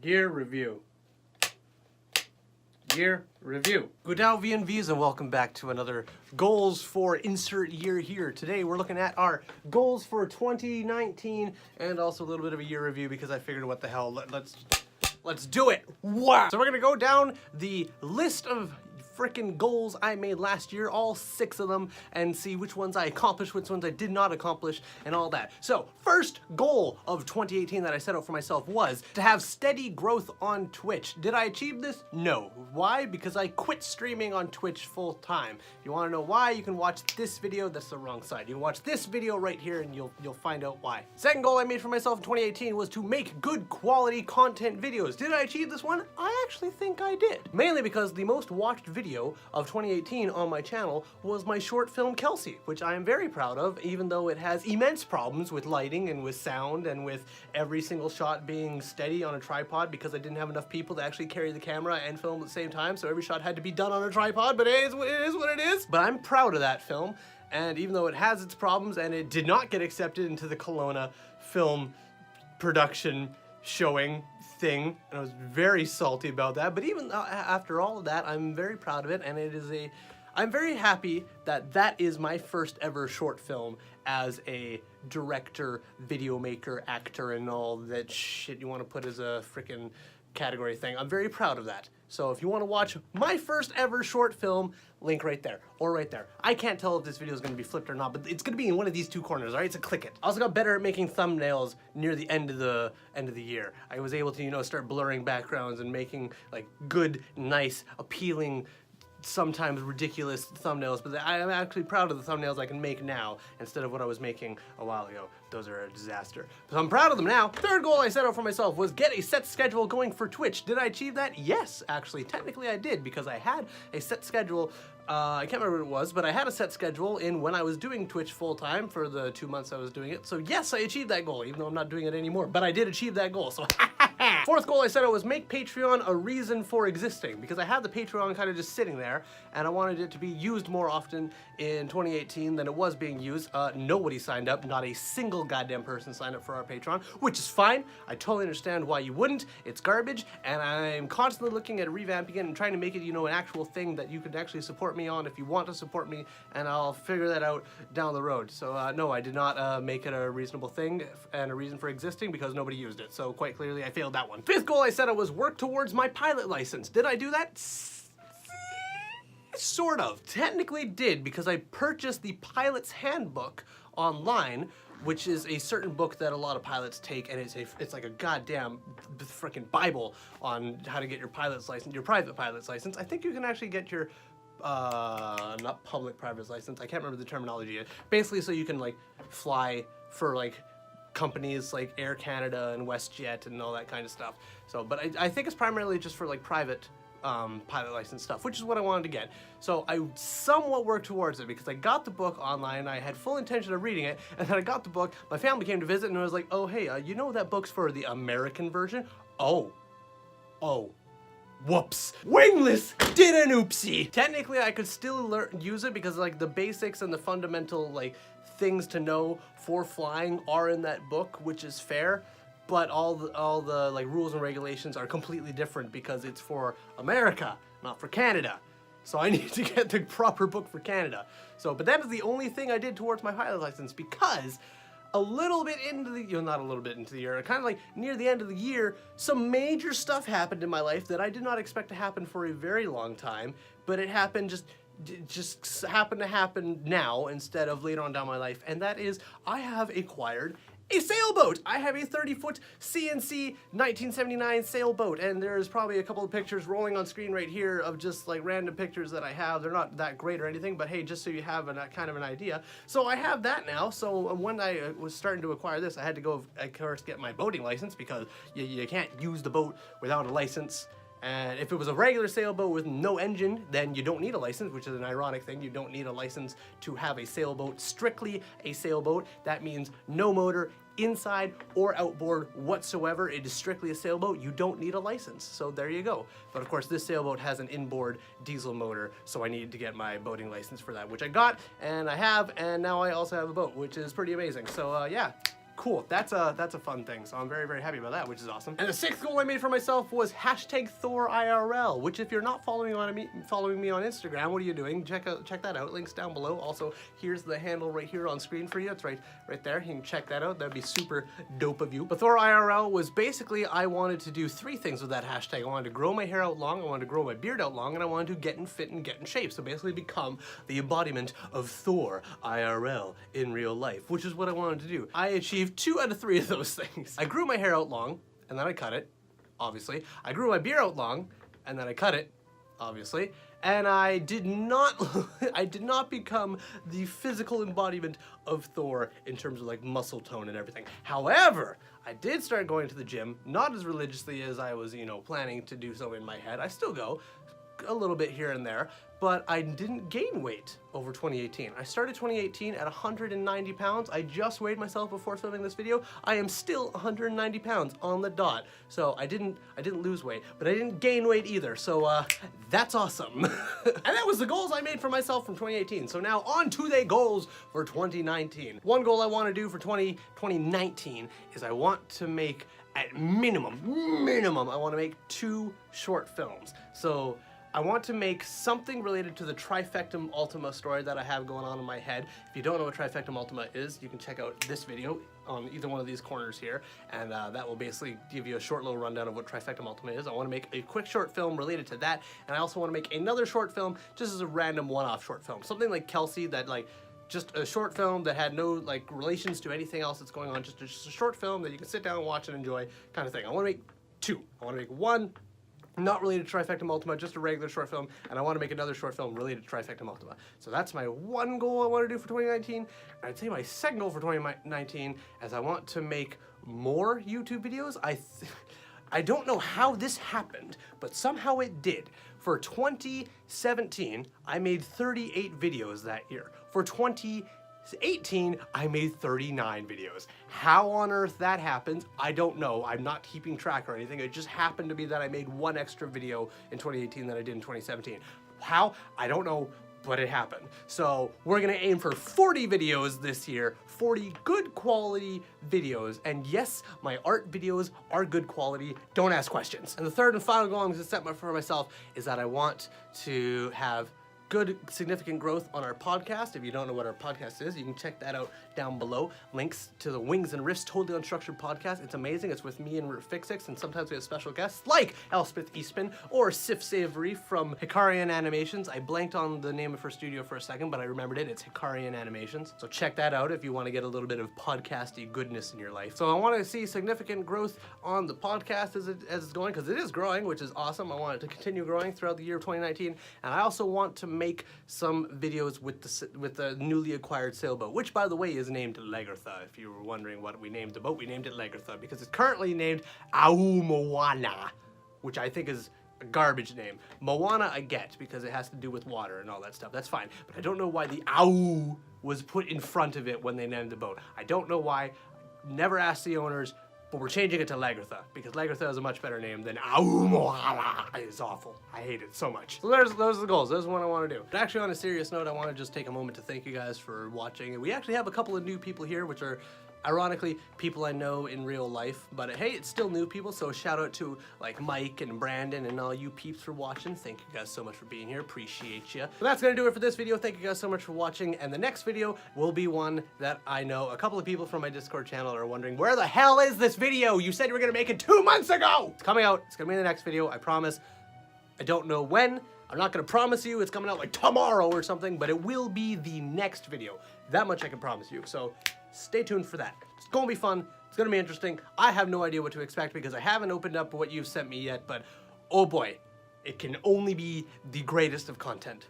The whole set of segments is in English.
Gear review. Year review. G'day VNVs and welcome back to another goals for insert year here. Today we're looking at our goals for 2019 and also a little bit of a year review because I figured what the hell, let's do it. Wow. So we're gonna go down the list of frickin' goals I made last year, all 6 of them, and see which ones I accomplished, which ones I did not accomplish, and all that. So, first goal of 2018 that I set out for myself was to have steady growth on Twitch. Did I achieve this? No. Why? Because I quit streaming on Twitch full time. If you want to know why, you can watch this video. That's the wrong side. You can watch this video right here and you'll find out why. Second goal I made for myself in 2018 was to make good quality content videos. Did I achieve this one? I actually think I did. Mainly because the most watched video of 2018 on my channel was my short film Kelsey, which I am very proud of, even though it has immense problems with lighting and with sound and with every single shot being steady on a tripod because I didn't have enough people to actually carry the camera and film at the same time, so every shot had to be done on a tripod, but it is what it is. But I'm proud of that film, and even though it has its problems and it did not get accepted into the Kelowna film production showing thing, and I was very salty about that, but even after all of that, I'm very proud of it, and I'm very happy that that is my first ever short film as a director, video maker, actor, and all that shit you want to put as a freaking category thing. I'm very proud of that. So if you want to watch my first ever short film, link right there, or right there. I can't tell if this video is going to be flipped or not, but it's going to be in one of these 2 corners, all right? So click it. I also got better at making thumbnails near the end of the year. I was able to, you know, start blurring backgrounds and making like good, nice, appealing, sometimes ridiculous thumbnails, but I'm actually proud of the thumbnails I can make now instead of what I was making a while ago. Those are a disaster. So I'm proud of them now. Third goal I set out for myself was get a set schedule going for Twitch. Did I achieve that? Yes, actually. Technically I did, because I had a set schedule. I can't remember what it was, but I had a set schedule in when I was doing Twitch full-time for the 2 months I was doing it. So yes, I achieved that goal, even though I'm not doing it anymore, but I did achieve that goal, so Fourth goal I set out was make Patreon a reason for existing, because I had the Patreon kind of just sitting there, and I wanted it to be used more often in 2018 than it was being used. Nobody signed up, not a single goddamn person signed up for our Patreon, which is fine. I totally understand why you wouldn't. It's garbage, and I'm constantly looking at revamping it and trying to make it, you know, an actual thing that you could actually support me on if you want to support me, and I'll figure that out down the road. So no, I did not make it a reasonable thing and a reason for existing because nobody used it. So quite clearly I failed that one. Fifth goal I said I was work towards my pilot license. Did I do that? Sort of. Technically did, because I purchased the pilot's handbook online, which is a certain book that a lot of pilots take, and it's like a goddamn freaking Bible on how to get your pilot's license, your private pilot's license. I think you can actually get your not public private license. I can't remember the terminology yet. Basically, so you can like fly for like companies like Air Canada and WestJet and all that kind of stuff. So, but I think it's primarily just for like private pilot license stuff, which is what I wanted to get. So I somewhat worked towards it because I got the book online. I had full intention of reading it, and then I got the book. My family came to visit, and I was like, "Oh, hey, you know that book's for the American version?" Oh. Whoops. Wingless did an oopsie. Technically, I could still use it because like the basics and the fundamental like things to know for flying are in that book, which is fair. But all the like rules and regulations are completely different because it's for America, not for Canada. So I need to get the proper book for Canada. So, but that is the only thing I did towards my pilot license, because a little bit into the, you know, not a little bit into the year, kind of like near the end of the year, some major stuff happened in my life that I did not expect to happen for a very long time, but it happened just happened to happen now instead of later on down my life, and that is I have acquired a sailboat. I have a 30-foot CNC 1979 sailboat, and there's probably a couple of pictures rolling on screen right here of just like random pictures that I have. They're not that great or anything, but hey, just so you have a kind of an idea. So I have that now. So when I was starting to acquire this, I had to go, of course, get my boating license, because you can't use the boat without a license. And if it was a regular sailboat with no engine, then you don't need a license, which is an ironic thing. You don't need a license to have a sailboat. Strictly a sailboat. That means no motor inside or outboard whatsoever. It is strictly a sailboat. You don't need a license. So there you go. But of course, this sailboat has an inboard diesel motor, so I needed to get my boating license for that, which I got, and I have, and now I also have a boat, which is pretty amazing. So yeah. cool. That's a fun thing. So I'm very, very happy about that, which is awesome. And the 6th goal I made for myself was #ThorIRL, which if you're not following me on Instagram, what are you doing? Check that out. Links down below. Also, here's the handle right here on screen for you. It's right there. You can check that out. That'd be super dope of you. But ThorIRL was basically, I wanted to do 3 things with that hashtag. I wanted to grow my hair out long, I wanted to grow my beard out long, and I wanted to get in fit and get in shape. So basically become the embodiment of Thor IRL in real life, which is what I wanted to do. I achieved 2 out of 3 of those things. I grew my hair out long, and then I cut it, obviously. I grew my beard out long, and then I cut it, obviously. And I did not become the physical embodiment of Thor in terms of like muscle tone and everything. However, I did start going to the gym, not as religiously as I was, planning to do so in my head. I still go a little bit here and there, but I didn't gain weight over 2018. I started 2018 at 190 pounds. I just weighed myself before filming this video. I am still 190 pounds on the dot. So I didn't lose weight, but I didn't gain weight either. So that's awesome. And that was the goals I made for myself from 2018. So now on to the goals for 2019. One goal I want to do for 2019 is I want to make at minimum, I want to make 2 short films. So I want to make something related to the Trifectum Ultima story that I have going on in my head. If you don't know what Trifectum Ultima is, you can check out this video on either one of these corners here, and that will basically give you a short little rundown of what Trifectum Ultima is. I want to make a quick short film related to that, and I also want to make another short film just as a random one-off short film. Something like Kelsey, that just a short film that had no relations to anything else that's going on, just a short film that you can sit down and watch and enjoy kind of thing. I want to make 2. I want to make 1 not related to Trifectum Ultima, just a regular short film, and I want to make another short film related to Trifectum Ultima. So that's my 1 goal I want to do for 2019. And I'd say my 2nd goal for 2019 is I want to make more YouTube videos. I don't know how this happened, but somehow it did. For 2017, I made 38 videos that year. For 2018, I made 39 videos. How on earth that happens, I don't know. I'm not keeping track or anything. It just happened to be that I made 1 extra video in 2018 than I did in 2017. How? I don't know, but it happened. So we're gonna aim for 40 videos this year, 40 good quality videos. And yes, my art videos are good quality. Don't ask questions. And the 3rd and final goal I'm gonna set for myself is that I want to have good, significant growth on our podcast. If you don't know what our podcast is, you can check that out down below. Links to the Wings and Riffs Totally Unstructured podcast. It's amazing. It's with me and Fixix, and sometimes we have special guests like Elspeth Eastman or Sif Savory from Hikarian Animations. I blanked on the name of her studio for a second, but I remembered it. It's Hikarian Animations. So check that out if you want to get a little bit of podcasty goodness in your life. So I want to see significant growth on the podcast as it's going, because it is growing, which is awesome. I want it to continue growing throughout the year of 2019, and I also want to make some videos with the newly acquired sailboat, which by the way is named Lagertha. If you were wondering what we named the boat, we named it Lagertha because it's currently named Moana, which I think is a garbage name. Moana I get because it has to do with water and all that stuff. That's fine, but I don't know why the Au was put in front of it when they named the boat. I don't know why. Never asked the owners. But we're changing it to Lagertha, because Lagertha is a much better name than Aumoala. It's awful. I hate it so much. So those are the goals. Those are what I want to do. But actually, on a serious note, I want to just take a moment to thank you guys for watching. And we actually have a couple of new people here, which are ironically people I know in real life. But hey, it's still new people, so shout out to like Mike and Brandon and all you peeps for watching. Thank you guys so much for being here. Appreciate you. But that's gonna do it for this video. Thank you guys so much for watching. And the next video will be one that I know a couple of people from my Discord channel are wondering, where the hell is this video? You said you were gonna make it 2 months ago. It's coming out. It's gonna be in the next video. I promise. I don't know when. I'm not gonna promise you it's coming out like tomorrow or something, but it will be the next video. That much I can promise you. So stay tuned for that. It's gonna be fun. It's gonna be interesting. I have no idea what to expect because I haven't opened up what you've sent me yet, but oh boy, it can only be the greatest of content.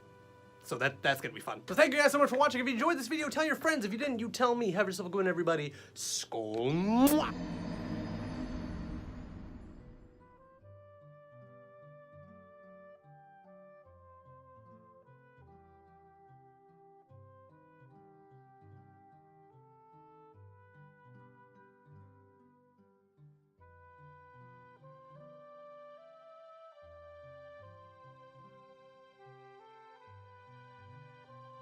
So that's gonna be fun. So thank you guys so much for watching. If you enjoyed this video, tell your friends. If you didn't, you tell me. Have yourself a good one, everybody. Skål.